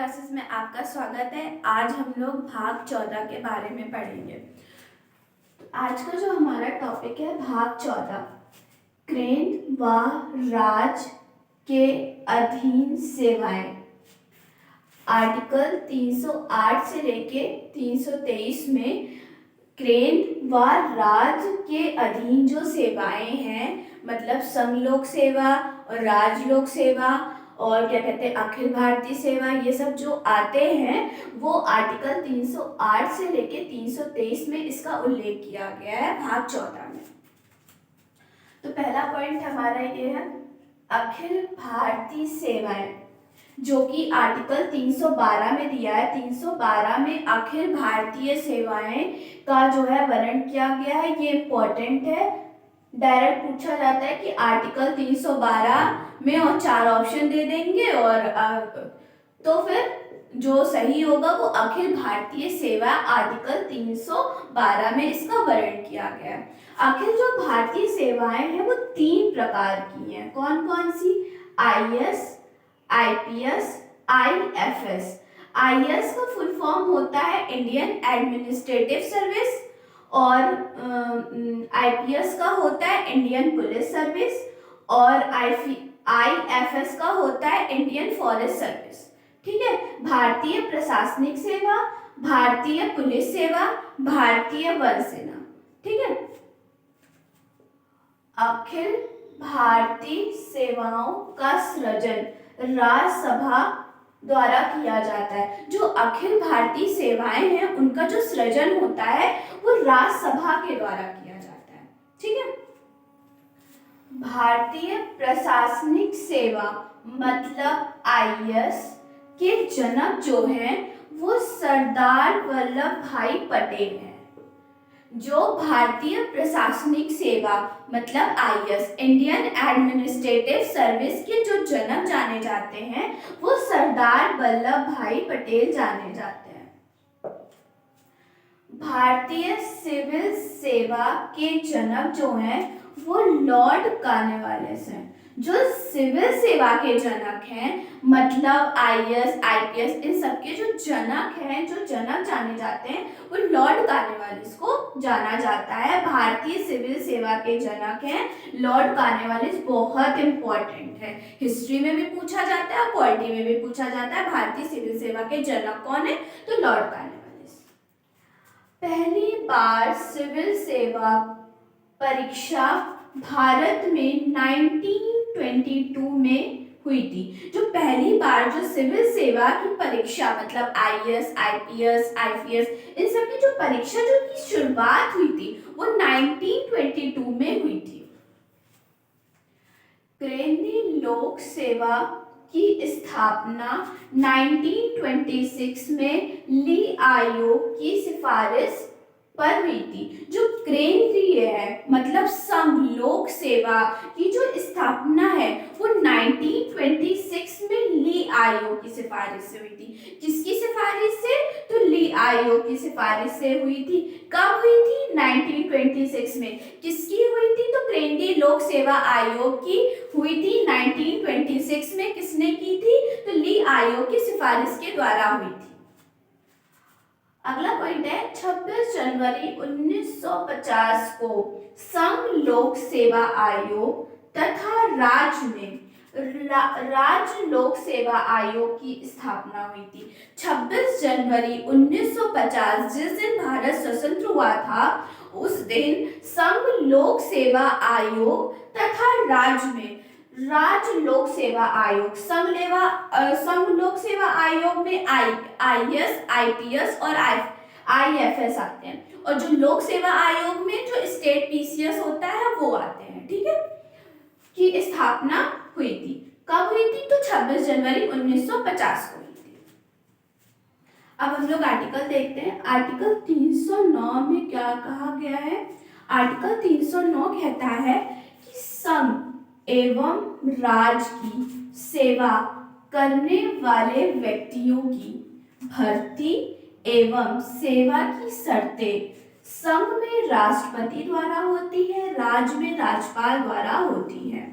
Classes में आपका स्वागत है। आज हम लोग भाग 14 के बारे में पढ़ेंगे। आज का जो हमारा टॉपिक है भाग 14, केंद्र व राज्य के अधीन सेवाएं। आर्टिकल 308 से लेके 323 में केंद्र व राज्य के अधीन जो सेवाएं हैं, मतलब संघ लोक सेवा और राज्य लोक सेवा और क्या कहते हैं अखिल भारतीय सेवा, ये सब जो आते हैं वो आर्टिकल 308 से लेके 323 में इसका उल्लेख किया गया है भाग 14 में। तो पहला पॉइंट हमारा ये है अखिल भारतीय सेवाएं, जो कि आर्टिकल 312 में दिया है। 312 में अखिल भारतीय सेवाएं का जो है वर्णन किया गया है। ये इम्पोर्टेंट है, डायरेक्ट पूछा जाता है कि आर्टिकल 312 में और 4 ऑप्शन दे देंगे और तो फिर जो सही होगा वो अखिल भारतीय सेवा आर्टिकल 312 में इसका वर्णन किया गया है। अखिल जो भारतीय सेवाएं हैं वो 3 प्रकार की हैं। कौन कौन सी? IAS, IPS, IFS। IAS का फुल फॉर्म होता है इंडियन एडमिनिस्ट्रेटिव सर्विस और IPS का होता है इंडियन पुलिस सर्विस और IFS का होता है इंडियन फॉरेस्ट सर्विस। ठीक है, भारतीय प्रशासनिक सेवा, भारतीय पुलिस सेवा, भारतीय वन सेना। ठीक है, अखिल भारतीय सेवाओं का सृजन राज्यसभा द्वारा किया जाता है। जो अखिल भारतीय सेवाएं हैं उनका जो सृजन होता है वो राज्यसभा के द्वारा किया जाता है। ठीक है, भारतीय प्रशासनिक सेवा मतलब IAS के जनक जो हैं वो सरदार वल्लभ भाई पटेल हैं। जो भारतीय प्रशासनिक सेवा मतलब IAS इंडियन एडमिनिस्ट्रेटिव सर्विस के जो जनक जाने जाते हैं वो सरदार वल्लभ भाई पटेल जाने जाते हैं। भारतीय सिविल सेवा के जनक जो हैं वो लॉर्ड कॉर्नवालिस हैं। जो सिविल सेवा के जनक हैं मतलब IAS, IPS, इन सबके जो जनक हैं, जो जनक जाने जाते हैं वो लॉर्ड कॉर्नवालिस को जाना जाता है। भारतीय सिविल सेवा के जनक हैं लॉर्ड कॉर्नवालिस। बहुत इंपॉर्टेंट है, हिस्ट्री में भी पूछा जाता है और पॉलिटी में भी पूछा जाता है। भारतीय सिविल सेवा के जनक कौन है? तो लॉर्ड कॉर्नवालिस। पहली बार सिविल सेवा परीक्षा भारत में 1922 में हुई थी। जो पहली बार जो सिविल सेवा की परीक्षा मतलब IAS, IPS, IFS, इन सब की जो परीक्षा जो की शुरुआत हुई थी वो 1922 में हुई थी। केंद्रीय लोक सेवा की स्थापना 1926 में ली आयोग की सिफारिश पर हुई थी। जो केंद्रीय है मतलब संघ लोक सेवा की जो स्थापना है वो 1926 में ली आयोग की सिफारिश से हुई थी। किसकी सिफारिश से? तो ली आयोग की सिफारिश से हुई थी। कब हुई थी? 1926 में। किसकी हुई थी? तो केंद्रीय लोक सेवा आयोग की हुई थी 1926 में। किसने की थी? तो ली आयोग की सिफारिश के द्वारा हुई थी। अगला पॉइंट है 26 जनवरी 1950 को संघ लोक सेवा आयोग तथा राज्य लोक सेवा आयोग की स्थापना हुई थी। 26 जनवरी 1950 जिस दिन भारत स्वतंत्र हुआ था उस दिन संघ लोक सेवा आयोग तथा राज्य लोक सेवा आयोग, संघ लोक सेवा आयोग में IAS, IPS और IFS आते हैं और जो लोक सेवा आयोग में जो स्टेट PCS होता है वो आते हैं। ठीक है, की स्थापना हुई थी। कब हुई थी? तो 26 जनवरी 1950 को हुई थी। अब हम लोग आर्टिकल देखते हैं। आर्टिकल 309 में क्या कहा गया है? आर्टिकल 309 कहता है कि संघ एवं राज्य की सेवा करने वाले व्यक्तियों की भर्ती एवं सेवा की शर्तें संघ में राष्ट्रपति द्वारा होती है, राज्य में राज्यपाल द्वारा होती है।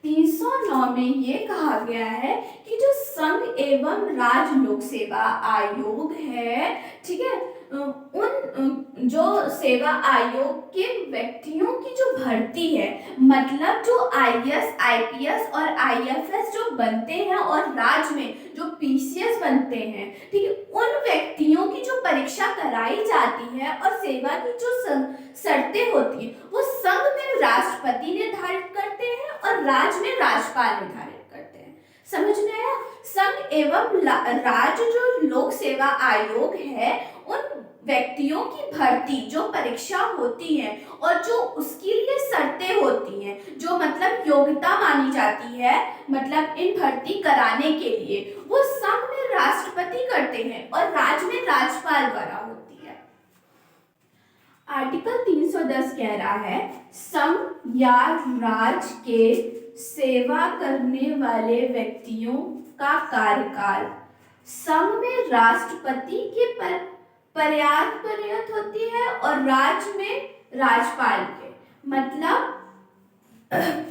309 में ये कहा गया है कि जो संघ एवं राज्य लोक सेवा आयोग है, ठीक है, उन जो सेवा आयोग के व्यक्तियों की जो भर्ती है, मतलब जो आईएएस, आईपीएस और आईएफएस जो बनते हैं और राज्य में जो पीसीएस बनते हैं, ठीक है, उन व्यक्तियों की जो परीक्षा कराई जाती है और सेवा की जो शर्तें होती हैं वो संघ में राष्ट्रपति निर्धारित करते हैं और राज्य में राज्यपाल निर्धारित करते हैं। समझ में आया? संघ एवं राज्य जो लोक सेवा आयोग है, उन व्यक्तियों की भर्ती जो परीक्षा होती है और जो उसके लिए शर्तें होती हैं, जो मतलब योग्यता मानी जाती है, मतलब इन भर्ती कराने के लिए, वो संघ में राष्ट्रपति करते हैं और राज्य में राज्यपाल द्वारा होती है। आर्टिकल 310 कह रहा है संघ या राज्य के सेवा करने वाले व्यक्तियों का कार्यकाल संघ में राष्ट्रपति के पर्याप्त होती है और राज्य में राज्यपाल के। मतलब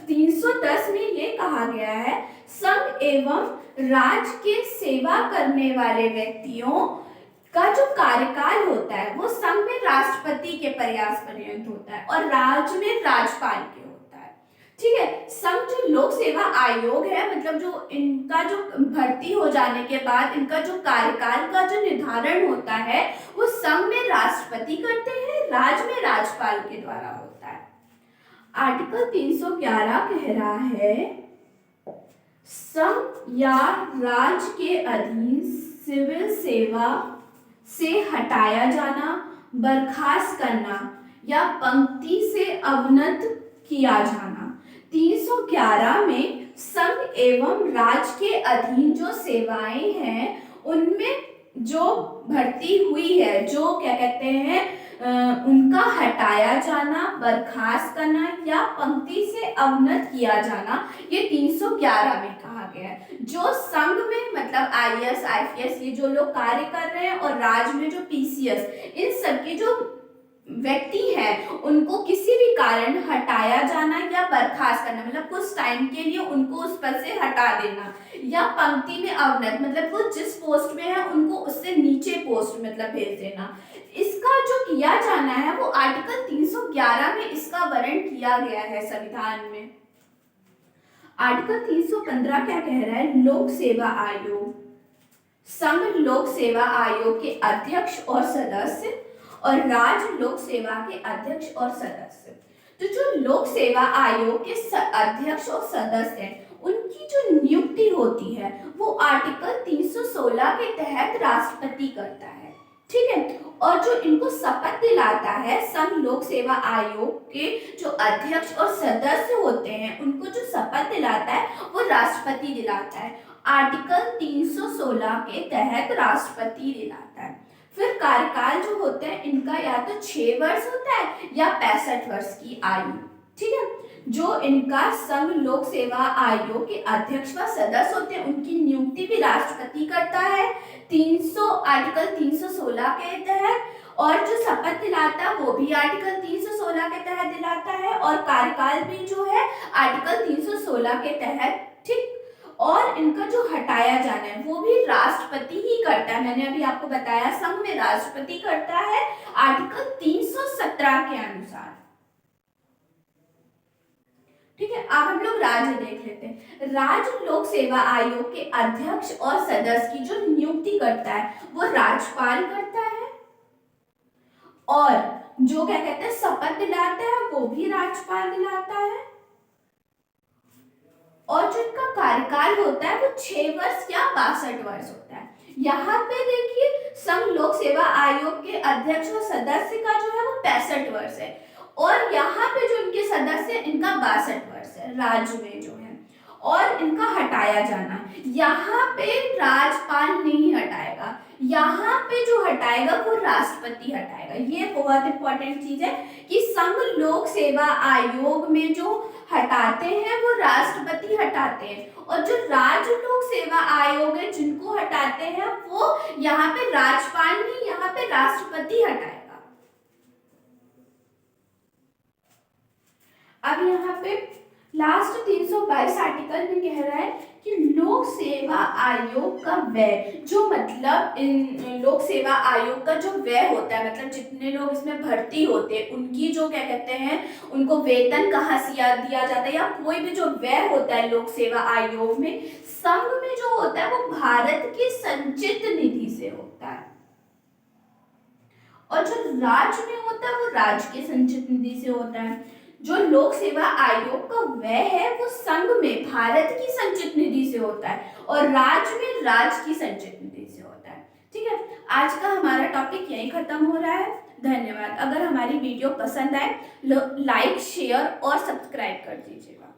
310 में ये कहा गया है संघ एवं राज्य के सेवा करने वाले व्यक्तियों का जो कार्यकाल होता है वो संघ में राष्ट्रपति के पर्याप्त होता है और राज्य में राज्यपाल के होता है। ठीक है, संघ जो लोक सेवा आयोग है, मतलब जो इनका जो भर्ती हो जाने के बाद इनका जो कार्यकाल का जो निर्धारण होता है वो संघ में राष्ट्रपति करते हैं, राज्य में राज्यपाल के द्वारा होता है। आर्टिकल 311 कह रहा है संघ या राज्य के अधीन सिविल सेवा से हटाया जाना, बर्खास्त करना या पंक्ति से अवनत किया जाना। 311 में संघ एवं राज्य के अधीन जो सेवाएं हैं उनमें जो भर्ती हुई है, जो क्या कहते हैं उनका हटाया जाना, बर्खास्त करना या पंक्ति से अवनत किया जाना, ये 311 में कहा गया है। जो संघ में मतलब आईएएस, आईपीएस ये जो लोग कार्य कर रहे हैं और राज्य में जो पीसीएस, इन सब के जो व्यक्ति हैं उनको किसी भी कारण हटाया जाना या बर्खास्त करना, मतलब कुछ टाइम के लिए उनको उस पद से हटा देना, या पंक्ति में अवनत मतलब वो जिस पोस्ट में है उनको उससे नीचे पोस्ट मतलब भेज देना, इसका जो किया जाना है वो आर्टिकल 311 में इसका वर्णन किया गया है संविधान में। आर्टिकल 315 क्या कह रहा है? लोक सेवा आयोग संघ लोक सेवा आयोग के अध्यक्ष और सदस्य और राज्य लोक सेवा के अध्यक्ष और सदस्य। तो जो लोक सेवा आयोग के अध्यक्ष और सदस्य हैं उनकी जो नियुक्ति होती है वो आर्टिकल 316 के तहत राष्ट्रपति करता है। ठीक है, और जो इनको शपथ दिलाता है संघ लोक सेवा आयोग के जो अध्यक्ष और सदस्य होते हैं उनको जो शपथ दिलाता है वो राष्ट्रपति दिलाता है। आर्टिकल 316 के तहत राष्ट्रपति दिलाता है। फिर कार्यकाल जो होते हैं इनका या तो 6 वर्ष होता है या 65 वर्ष की आयु। ठीक है, जो इनका संघ लोक सेवा आयोग के अध्यक्ष व सदस्य होते हैं उनकी नियुक्ति भी राष्ट्रपति करता है आर्टिकल 316 के तहत, और जो शपथ दिलाता है वो भी आर्टिकल 316 के तहत दिलाता है, और कार्यकाल भी जो है आर्टिकल 316 के तहत। ठीक, और इनका जो हटाया जाना है वो भी राष्ट्रपति ही करता है। मैंने अभी आपको बताया संघ में राष्ट्रपति करता है आर्टिकल 317 के अनुसार। ठीक है, अब हम लोग राज्य देख लेते हैं। राज्य लोक सेवा आयोग के अध्यक्ष और सदस्य की जो नियुक्ति करता है वो राज्यपाल करता है, और जो क्या कहते हैं शपथ दिलाता है वो भी राज्यपाल दिलाता है, और जो इनका कार्यकाल होता है वो 6 वर्ष या 62 वर्ष होता है। यहाँ पे देखिए संघ लोक सेवा आयोग के अध्यक्ष और सदस्य का जो है वो 65 वर्ष है, और यहाँ पे जो इनके सदस्य इनका 62 वर्ष है राज्य में जो है, और इनका हटाया जाना, यहाँ पे राज्यपाल नहीं हटाएगा, यहाँ पे जो हटाएगा वो राष्ट्रपति हटाएगा। ये बहुत इंपॉर्टेंट चीज है कि संघ लोक सेवा आयोग में जो हटाते हैं वो राष्ट्रपति हटाते हैं, और जो राज्य लोक सेवा आयोग है जिनको हटाते हैं वो यहाँ पे राज्यपाल नहीं, यहाँ पे राष्ट्रपति हटाएगा। अब यहाँ पे लास्ट 322 आर्टिकल में कह रहा है कि लोक सेवा आयोग का व्यय, जो मतलब इन लोक सेवा आयोग का जो व्यय होता है, मतलब जितने लोग इसमें भर्ती होते हैं उनकी जो क्या कहते हैं उनको वेतन कहाँ से दिया जाता है, या कोई भी जो व्यय होता है लोक सेवा आयोग में, संघ में जो होता है वो भारत की संचित निधि से होता है, और जो राज्य में होता है वो राज्य के संचित निधि से होता है। जो लोक सेवा आयोग का व्यय है वो संघ में भारत की संचित निधि से होता है और राज्य में राज्य की संचित निधि से होता है। ठीक है, आज का हमारा टॉपिक यहीं खत्म हो रहा है। धन्यवाद। अगर हमारी वीडियो पसंद आए लाइक शेयर और सब्सक्राइब कर दीजिएगा।